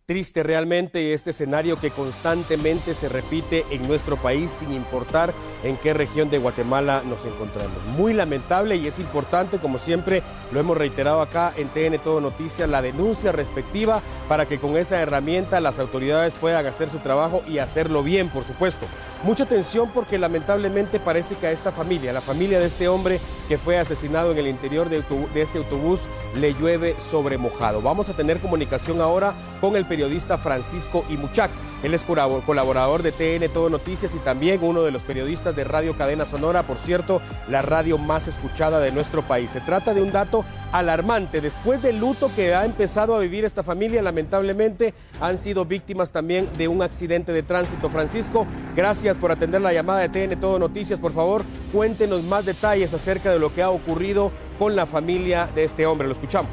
Triste realmente este escenario que constantemente se repite en nuestro país sin importar en qué región de Guatemala nos encontremos. Muy lamentable y es importante, como siempre lo hemos reiterado acá en TN Todo Noticias, la denuncia respectiva para que con esa herramienta las autoridades puedan hacer su trabajo y hacerlo bien, por supuesto. Mucha atención porque lamentablemente parece que a esta familia, la familia de este hombre que fue asesinado en el interior de este autobús, le llueve sobre mojado. Vamos a tener comunicación ahora con el periodista Francisco Imuchac. Él es colaborador de TN Todo Noticias y también uno de los periodistas de Radio Cadena Sonora, por cierto, la radio más escuchada de nuestro país. Se trata de un dato alarmante. Después del luto que ha empezado a vivir esta familia, lamentablemente han sido víctimas también de un accidente de tránsito. Francisco, gracias por atender la llamada de TN Todo Noticias. Por favor, cuéntenos más detalles acerca de lo que ha ocurrido con la familia de este hombre. Lo escuchamos.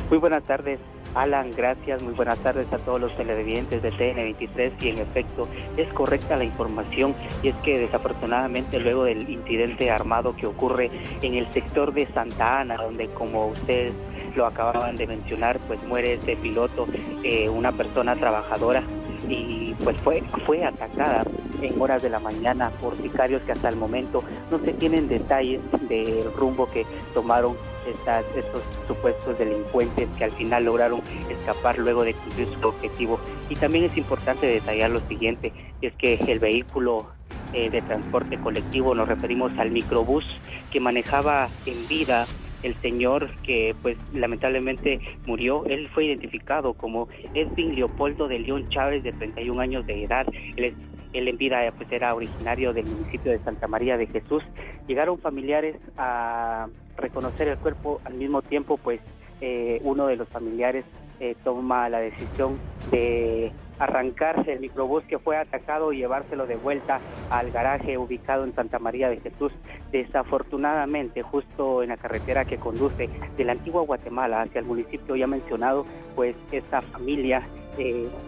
Muy buenas tardes, Alan, gracias. Muy buenas tardes a todos los televidentes de TN23. Y en efecto, es correcta la información, y es que desafortunadamente luego del incidente armado que ocurre en el sector de Santa Ana, donde, como ustedes lo acababan de mencionar, pues muere este piloto, una persona trabajadora, y pues fue atacada en horas de la mañana por sicarios que hasta el momento no se tienen detalles del rumbo que tomaron estos supuestos delincuentes, que al final lograron escapar luego de cumplir su objetivo. Y también es importante detallar lo siguiente, es que el vehículo de transporte colectivo, nos referimos al microbús que manejaba en vida el señor que pues lamentablemente murió. Él fue identificado como Edwin Leopoldo de León Chávez, de 31 años de edad. Él en vida pues era originario del municipio de Santa María de Jesús. Llegaron familiares a reconocer el cuerpo. Al mismo tiempo pues uno de los familiares toma la decisión de arrancarse el microbús que fue atacado y llevárselo de vuelta al garaje ubicado en Santa María de Jesús. Desafortunadamente, justo en la carretera que conduce de la antigua Guatemala hacia el municipio ya mencionado, pues esta familia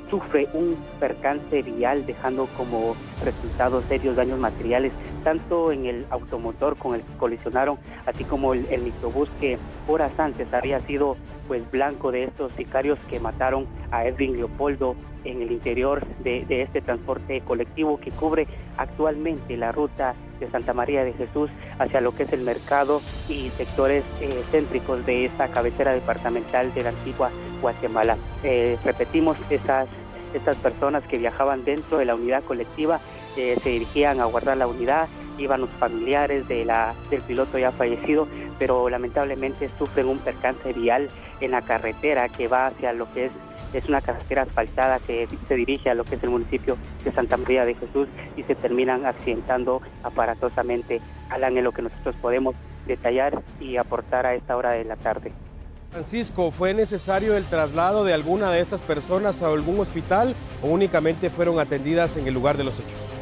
sufre un percance vial, dejando como resultado serios daños materiales, tanto en el automotor con el que colisionaron, así como el microbús que horas antes había sido pues blanco de estos sicarios que mataron a Edwin Leopoldo en el interior de este transporte colectivo que cubre actualmente la ruta de Santa María de Jesús hacia lo que es el mercado y sectores céntricos de esta cabecera departamental de la antigua Guatemala. Repetimos, estas personas que viajaban dentro de la unidad colectiva se dirigían a guardar la unidad, iban los familiares del piloto ya fallecido, pero lamentablemente sufren un percance vial en la carretera que va hacia lo que es una carretera asfaltada que se dirige a lo que es el municipio de Santa María de Jesús, y se terminan accidentando aparatosamente. Alan, es lo que nosotros podemos detallar y aportar a esta hora de la tarde. Francisco, ¿fue necesario el traslado de alguna de estas personas a algún hospital o únicamente fueron atendidas en el lugar de los hechos?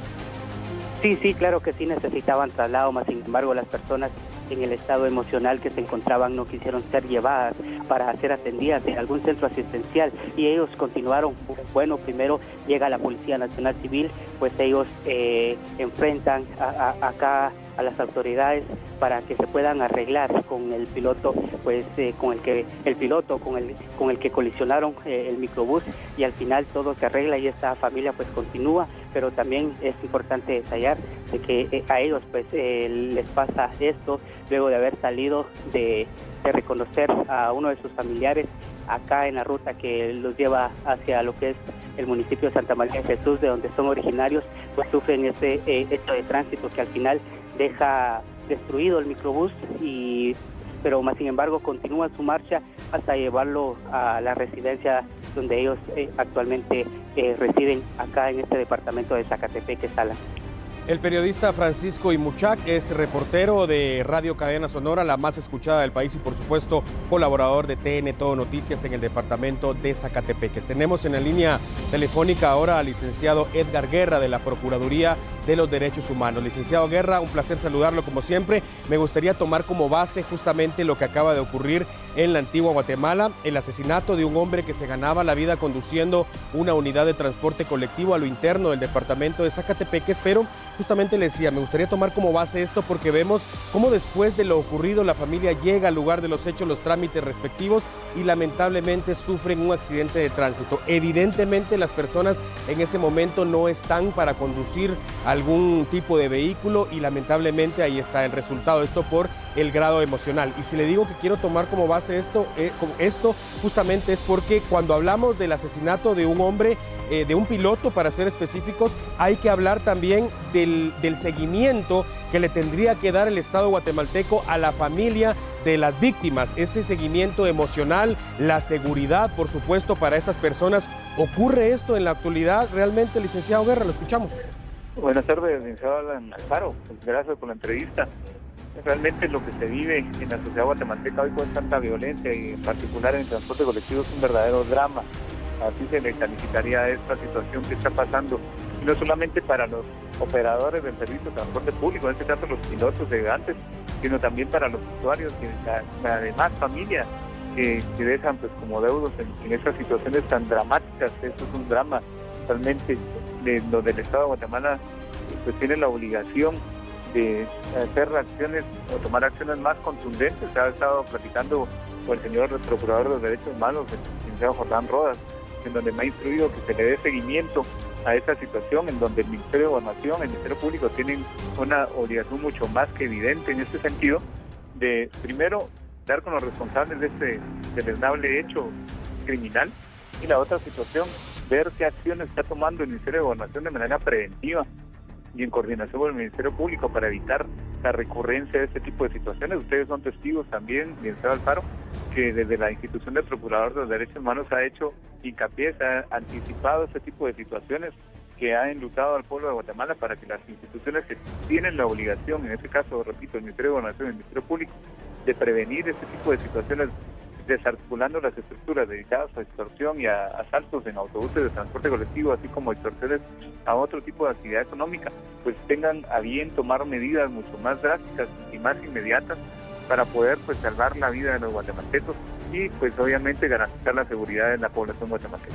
Sí, claro que sí necesitaban traslado, más sin embargo las personas en el estado emocional que se encontraban no quisieron ser llevadas para ser atendidas en algún centro asistencial, y ellos continuaron. Bueno, primero llega la Policía Nacional Civil, pues ellos enfrentan acá a las autoridades para que se puedan arreglar con el piloto, pues con el que colisionaron el microbús, y al final todo se arregla y esta familia pues continúa. Pero también es importante detallar de que a ellos pues les pasa esto luego de haber salido de reconocer a uno de sus familiares acá en la ruta que los lleva hacia lo que es el municipio de Santa María de Jesús, de donde son originarios. Pues sufren este hecho de tránsito que al final deja destruido el microbús, pero más sin embargo continúa su marcha hasta llevarlo a la residencia donde ellos actualmente residen acá en este departamento de Zacatepec, Alan. El periodista Francisco Imuchac es reportero de Radio Cadena Sonora, la más escuchada del país, y por supuesto colaborador de TN Todo Noticias en el departamento de Zacatepec. Tenemos en la línea telefónica ahora al licenciado Edgar Guerra de la Procuraduría de los Derechos Humanos. Licenciado Guerra, un placer saludarlo como siempre. Me gustaría tomar como base justamente lo que acaba de ocurrir en la antigua Guatemala, el asesinato de un hombre que se ganaba la vida conduciendo una unidad de transporte colectivo a lo interno del departamento de Zacatepec, pero justamente le decía, me gustaría tomar como base esto porque vemos cómo después de lo ocurrido la familia llega al lugar de los hechos, los trámites respectivos y lamentablemente sufren un accidente de tránsito. Evidentemente las personas en ese momento no están para conducir algún tipo de vehículo y lamentablemente ahí está el resultado, esto por el grado emocional. Y si le digo que quiero tomar como base esto justamente es porque cuando hablamos del asesinato de un hombre, de un piloto para ser específicos, hay que hablar también del seguimiento que le tendría que dar el Estado guatemalteco a la familia de las víctimas, ese seguimiento emocional, la seguridad, por supuesto, para estas personas. ¿Ocurre esto en la actualidad realmente, licenciado Guerra? Lo escuchamos. Buenas tardes, licenciado Alan Alfaro. Gracias por la entrevista. Realmente lo que se vive en la sociedad guatemalteca hoy con tanta violencia y en particular en el transporte colectivo es un verdadero drama. Así se le calificaría esta situación que está pasando, y no solamente para los operadores del servicio de transporte público, en este caso los pilotos de antes, sino también para los usuarios y la demás familia que dejan pues como deudos en estas situaciones tan dramáticas. Esto es un drama realmente donde el Estado de Guatemala pues tiene la obligación de hacer acciones o tomar acciones más contundentes. Se ha estado platicando con el señor Procurador de los Derechos Humanos, el licenciado Jordán Rodas, en donde me ha instruido que se le dé seguimiento a esta situación, en donde el Ministerio de Gobernación, el Ministerio Público tienen una obligación mucho más que evidente en este sentido, de primero dar con los responsables de este deleznable hecho criminal, y la otra situación, ver qué acciones está tomando el Ministerio de Gobernación de manera preventiva y en coordinación con el Ministerio Público para evitar la recurrencia de este tipo de situaciones. Ustedes son testigos también, licenciado Alfaro, que desde la institución del Procurador de los Derechos Humanos ha hecho hincapié, se ha anticipado este tipo de situaciones que ha enlutado al pueblo de Guatemala para que las instituciones que tienen la obligación, en este caso, repito, el Ministerio de Gobernación y el Ministerio Público, de prevenir este tipo de situaciones, desarticulando las estructuras dedicadas a extorsión y a asaltos en autobuses de transporte colectivo, así como extorsiones a otro tipo de actividad económica, pues tengan a bien tomar medidas mucho más drásticas y más inmediatas para poder pues salvar la vida de los guatemaltecos y pues obviamente garantizar la seguridad de la población guatemalteca.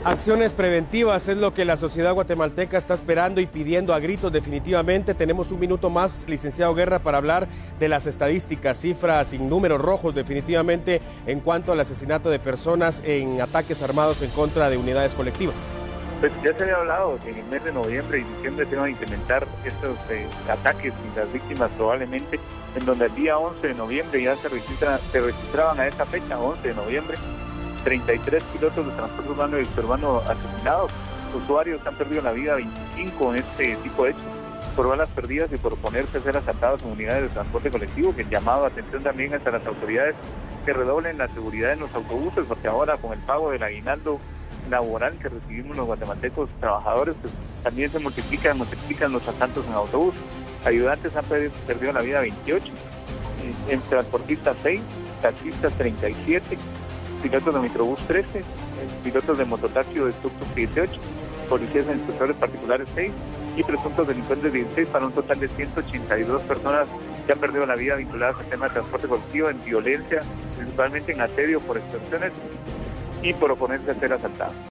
Acciones preventivas es lo que la sociedad guatemalteca está esperando y pidiendo a gritos definitivamente. Tenemos un minuto más, licenciado Guerra, para hablar de las estadísticas, cifras sin números rojos definitivamente en cuanto al asesinato de personas en ataques armados en contra de unidades colectivas. Pues ya se había hablado que en el mes de noviembre y diciembre se iban a incrementar estos ataques y las víctimas probablemente, en donde el día 11 de noviembre ya se registraban a esta fecha, 11 de noviembre, 33 pilotos de transporte urbano y exurbano asesinados. Usuarios han perdido la vida, 25 en este tipo de hechos, por balas perdidas y por ponerse a ser asaltados en unidades de transporte colectivo, que han llamado atención también hasta las autoridades que redoblen la seguridad en los autobuses, porque ahora con el pago del aguinaldo laboral que recibimos los guatemaltecos trabajadores, pues también se multiplican los asaltos en autobús. Ayudantes han perdido la vida 28, en transportistas 6, taxistas 37, pilotos de microbús 13, pilotos de mototaxi o de tuk-tuk 18, policías e inspectores particulares 6 y presuntos delincuentes 16, para un total de 182 personas que han perdido la vida vinculadas al tema de transporte colectivo en violencia, principalmente en asedio por extorsiones y por oponerse a ser asaltados.